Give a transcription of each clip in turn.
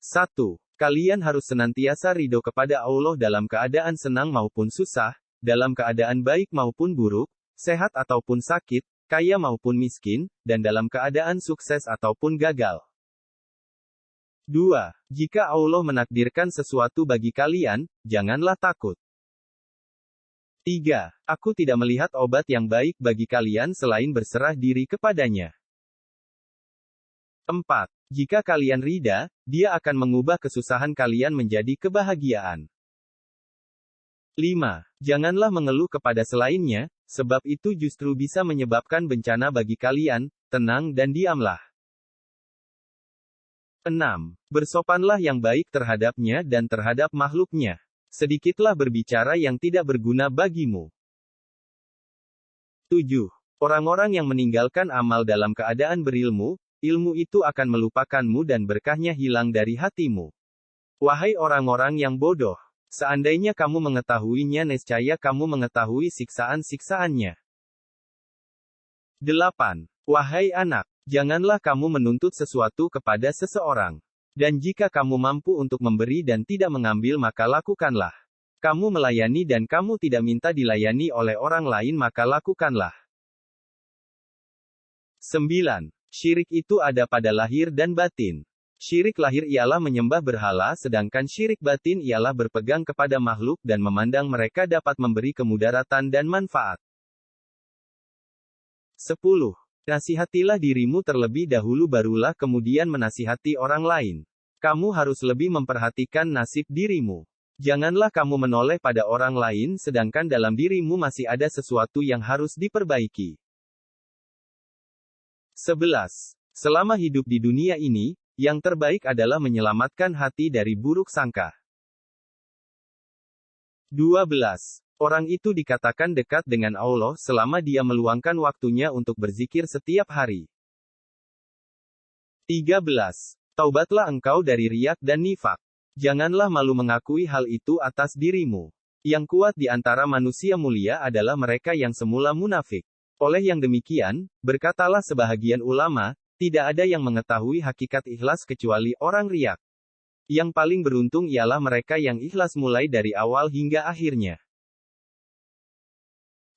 1. Kalian harus senantiasa ridho kepada Allah dalam keadaan senang maupun susah, dalam keadaan baik maupun buruk, sehat ataupun sakit, kaya maupun miskin, dan dalam keadaan sukses ataupun gagal. 2. Jika Allah menakdirkan sesuatu bagi kalian, janganlah takut. 3. Aku tidak melihat obat yang baik bagi kalian selain berserah diri kepadanya. 4. Jika kalian ridha, Dia akan mengubah kesusahan kalian menjadi kebahagiaan. 5. Janganlah mengeluh kepada selainnya, sebab itu justru bisa menyebabkan bencana bagi kalian, tenang dan diamlah. 6. Bersopanlah yang baik terhadapnya dan terhadap makhluknya. Sedikitlah berbicara yang tidak berguna bagimu. 7. Orang-orang yang meninggalkan amal dalam keadaan berilmu, ilmu itu akan melupakanmu dan berkahnya hilang dari hatimu. Wahai orang-orang yang bodoh, seandainya kamu mengetahuinya nescaya kamu mengetahui siksaan-siksaannya. 8. Wahai anak, janganlah kamu menuntut sesuatu kepada seseorang. Dan jika kamu mampu untuk memberi dan tidak mengambil maka lakukanlah. Kamu melayani dan kamu tidak minta dilayani oleh orang lain maka lakukanlah. 9. Syirik itu ada pada lahir dan batin. Syirik lahir ialah menyembah berhala sedangkan syirik batin ialah berpegang kepada makhluk dan memandang mereka dapat memberi kemudaratan dan manfaat. 10. Nasihatilah dirimu terlebih dahulu barulah kemudian menasihati orang lain. Kamu harus lebih memperhatikan nasib dirimu. Janganlah kamu menoleh pada orang lain sedangkan dalam dirimu masih ada sesuatu yang harus diperbaiki. 11. Selama hidup di dunia ini, yang terbaik adalah menyelamatkan hati dari buruk sangka. 12. Orang itu dikatakan dekat dengan Allah selama dia meluangkan waktunya untuk berzikir setiap hari. 13. Taubatlah engkau dari riak dan nifak. Janganlah malu mengakui hal itu atas dirimu. Yang kuat di antara manusia mulia adalah mereka yang semula munafik. Oleh yang demikian, berkatalah sebahagian ulama, tidak ada yang mengetahui hakikat ikhlas kecuali orang riak. Yang paling beruntung ialah mereka yang ikhlas mulai dari awal hingga akhirnya.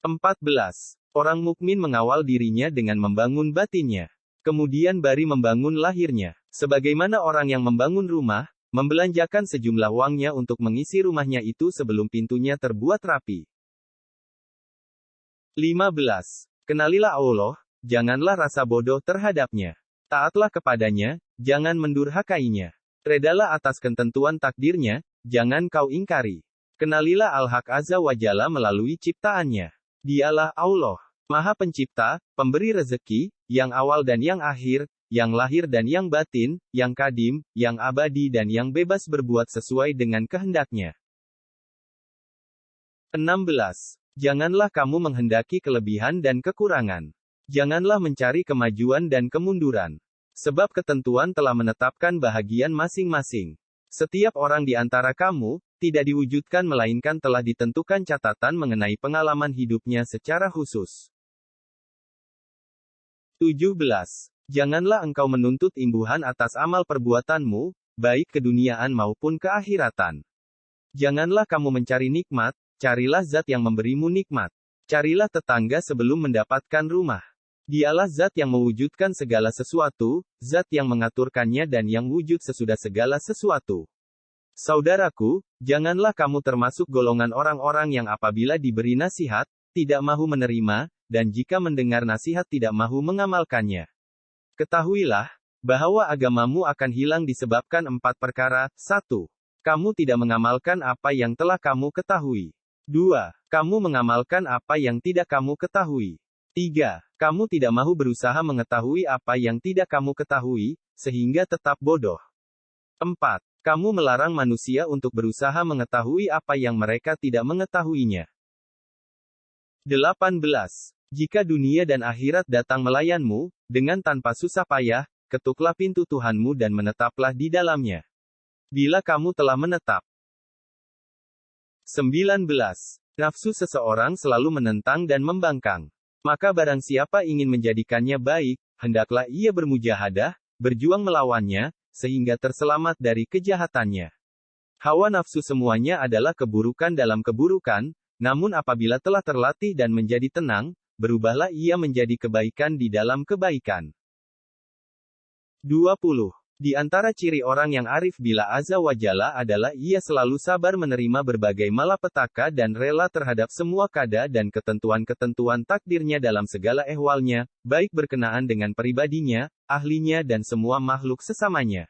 14. Orang mukmin mengawal dirinya dengan membangun batinnya. Kemudian bari membangun lahirnya. Sebagaimana orang yang membangun rumah, membelanjakan sejumlah uangnya untuk mengisi rumahnya itu sebelum pintunya terbuat rapi. 15. Kenalilah Allah, janganlah rasa bodoh terhadapnya. Taatlah kepadanya, jangan mendurhakainya. Redalah atas ketentuan takdirnya, jangan kau ingkari. Kenalilah Al-Haq Azza wa Jalla melalui ciptaannya. Dialah Allah, Maha Pencipta, pemberi rezeki, yang awal dan yang akhir, yang lahir dan yang batin, yang kadim, yang abadi dan yang bebas berbuat sesuai dengan kehendaknya. 16. Janganlah kamu menghendaki kelebihan dan kekurangan. Janganlah mencari kemajuan dan kemunduran. Sebab ketentuan telah menetapkan bahagian masing-masing. Setiap orang di antara kamu, tidak diwujudkan melainkan telah ditentukan catatan mengenai pengalaman hidupnya secara khusus. 17. Janganlah engkau menuntut imbuhan atas amal perbuatanmu, baik keduniaan maupun keakhiratan. Janganlah kamu mencari nikmat, carilah zat yang memberimu nikmat. Carilah tetangga sebelum mendapatkan rumah. Dialah zat yang mewujudkan segala sesuatu, zat yang mengaturkannya dan yang wujud sesudah segala sesuatu. Saudaraku, janganlah kamu termasuk golongan orang-orang yang apabila diberi nasihat, tidak mahu menerima, dan jika mendengar nasihat tidak mahu mengamalkannya. Ketahuilah, bahwa agamamu akan hilang disebabkan 4 perkara. 1. Kamu tidak mengamalkan apa yang telah kamu ketahui. 2. Kamu mengamalkan apa yang tidak kamu ketahui. 3. Kamu tidak mahu berusaha mengetahui apa yang tidak kamu ketahui, sehingga tetap bodoh. 4. Kamu melarang manusia untuk berusaha mengetahui apa yang mereka tidak mengetahuinya. 18. Jika dunia dan akhirat datang melayanmu, dengan tanpa susah payah, ketuklah pintu Tuhanmu dan menetaplah di dalamnya. Bila kamu telah menetap. 19. Nafsu seseorang selalu menentang dan membangkang. Maka barang siapa ingin menjadikannya baik, hendaklah ia bermujahadah, berjuang melawannya, sehingga terselamat dari kejahatannya. Hawa nafsu semuanya adalah keburukan dalam keburukan, namun apabila telah terlatih dan menjadi tenang, berubahlah ia menjadi kebaikan di dalam kebaikan. 20. Di antara ciri orang yang arif bila azza wa jalla adalah ia selalu sabar menerima berbagai malapetaka dan rela terhadap semua kada dan ketentuan-ketentuan takdirnya dalam segala ehwalnya, baik berkenaan dengan pribadinya, ahlinya dan semua makhluk sesamanya.